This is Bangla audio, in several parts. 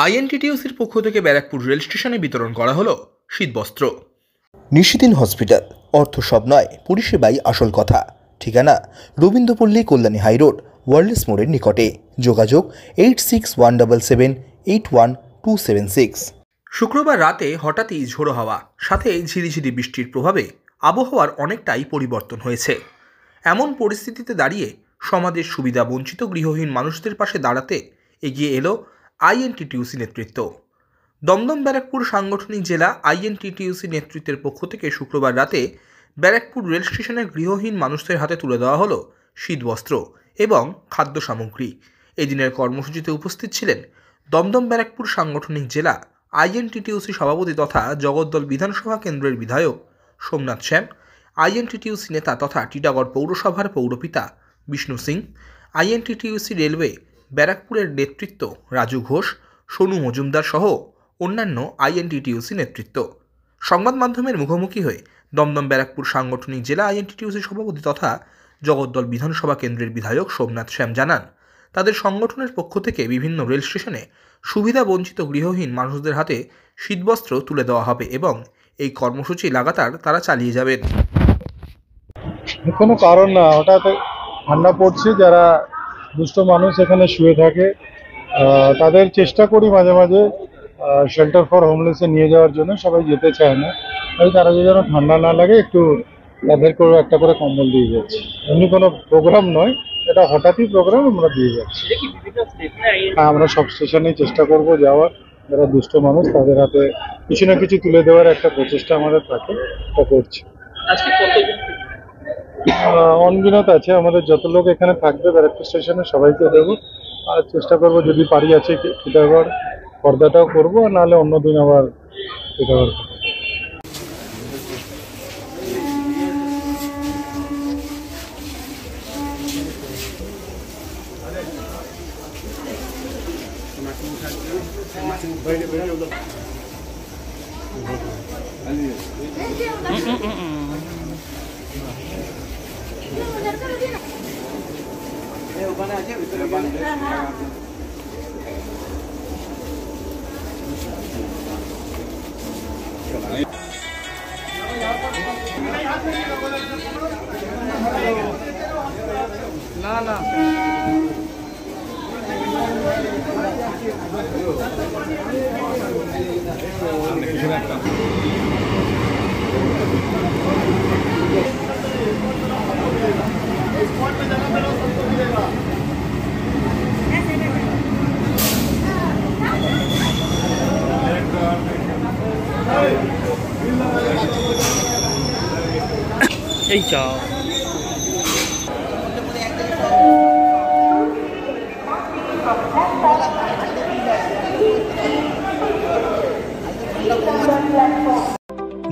আইএনটিটিউসির পক্ষ থেকে ব্যারাকপুর রেল স্টেশনে বিতরণ করা হলো শীতবস্ত্র। নিশিদিন হসপিটাল, অর্থ সব নয়, পরিষেবাই আসল কথা। ঠিকানা রবীন্দ্রপল্লী, কল্যাণী হাইরোড, ওয়ার্ল্ডস মোড়ের নিকটে। যোগাযোগ 8617781276। শুক্রবার রাতে হঠাৎই ঝোড়ো হাওয়া সাথে ঝিরিঝিরি বৃষ্টির প্রভাবে আবহাওয়ার অনেকটাই পরিবর্তন হয়েছে। এমন পরিস্থিতিতে দাঁড়িয়ে সমাজের সুবিধা বঞ্চিত গৃহহীন মানুষদের পাশে দাঁড়াতে এগিয়ে এলো আইএনটিটিউসি নেতৃত্ব। দমদম ব্যারাকপুর সাংগঠনিক জেলা আইএনটিটিউসি নেতৃত্বের পক্ষ থেকে শুক্রবার রাতে ব্যারাকপুর রেল স্টেশনের গৃহহীন মানুষদের হাতে তুলে দেওয়া হলো শীতবস্ত্র এবং খাদ্য সামগ্রী। এদিনের কর্মসূচিতে উপস্থিত ছিলেন দমদম ব্যারাকপুর সাংগঠনিক জেলা আইএনটিটিউসি সভাপতি তথা জগদ্দল বিধানসভা কেন্দ্রের বিধায়ক সোমনাথ শ্যাম, আইএনটিটিউসি নেতা তথা টিটাগড় পৌরসভার পৌরপিতা বিষ্ণু সিং, আইএনটিটিউসি রেলওয়ে ব্যারাকপুরের নেতৃত্ব রাজু ঘোষ, সোনু মজুমদার সহ অন্যান্য আইএনটিটিউসি নেতৃত্ব। সংবাদ মাধ্যমের মুখোমুখি হয়ে দমদম ব্যারাকপুর সাংগঠনিক জেলা আইএনটিটিউসি সভাপতি তথা জগদ্দল বিধানসভা কেন্দ্রের বিধায়ক সোমনাথ শ্যাম জানান, তাদের সংগঠনের পক্ষ থেকে বিভিন্ন রেল স্টেশনে সুবিধা বঞ্চিত গৃহহীন মানুষদের হাতে শীতবস্ত্র তুলে দেওয়া হবে এবং এই কর্মসূচি লাগাতার তারা চালিয়ে যাবেন। কোনো কারণ না, হঠাৎ ঠান্ডা পড়ছে, যারা দুস্থ মানুষ এখানে শুয়ে থাকে তাদের চেষ্টা করি মাঝে মাঝে শেল্টার ফর হোমলেসে নিয়ে যাওয়ার জন্য। সবাই যেতে চায় না, তাই তারা যেন ঠান্ডা না লাগে একটু তাদের করে একটা করে কম্বল দিয়ে যাচ্ছে। এমনি কোনো প্রোগ্রাম নয়, এটা হঠাৎই প্রোগ্রাম, আমরা দিয়ে যাচ্ছি। আমরা সব স্টেশনেই চেষ্টা করব যাওয়ার, যারা দুস্থ মানুষ তাদের হাতে কিছু না কিছু তুলে দেওয়ার একটা প্রচেষ্টা আমাদের থাকে, এটা করছি। অনগিনত আছে, আমাদের যত লোক এখানে থাকবে ব্যারাকপুর স্টেশনে সবাইকে দেবো। আর চেষ্টা করব যদি পারি আছে টিটাগড় পর্দাটাও করবো, আর নাহলে অন্যদিন আবার টিটাগড়। না না এই চাও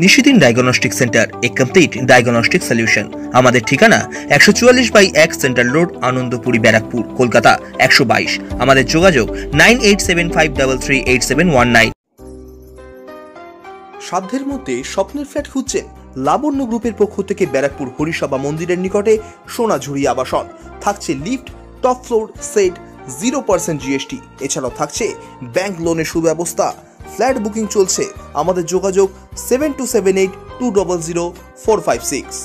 নিশিদিন ডায়াগনস্টিক সেন্টার, এ কমপ্লিট ডায়াগনস্টিক সলিউশন। আমাদের ঠিকানা 144/1 সেন্ট্রাল রোড, আনন্দপুরি, ব্যারাকপুর, কলকাতা 122। আমাদের যোগাযোগ 9875338719। সাধ্যের মধ্যে স্বপ্নের ফ্ল্যাট খুঁজছেন? লাবণ্য গ্রুপের পক্ষ থেকে ব্যারাকপুর হরিসভা মন্দিরের নিকটে সোনাঝুরি আবাসন। থাকছে lift, top floor, set, 0% GST। এছাড়াও থাকছে ব্যাংক লোনের সুব্যবস্থা। ফ্ল্যাট বুকিং চলছে। আমাদের যোগাযোগ 7278200456।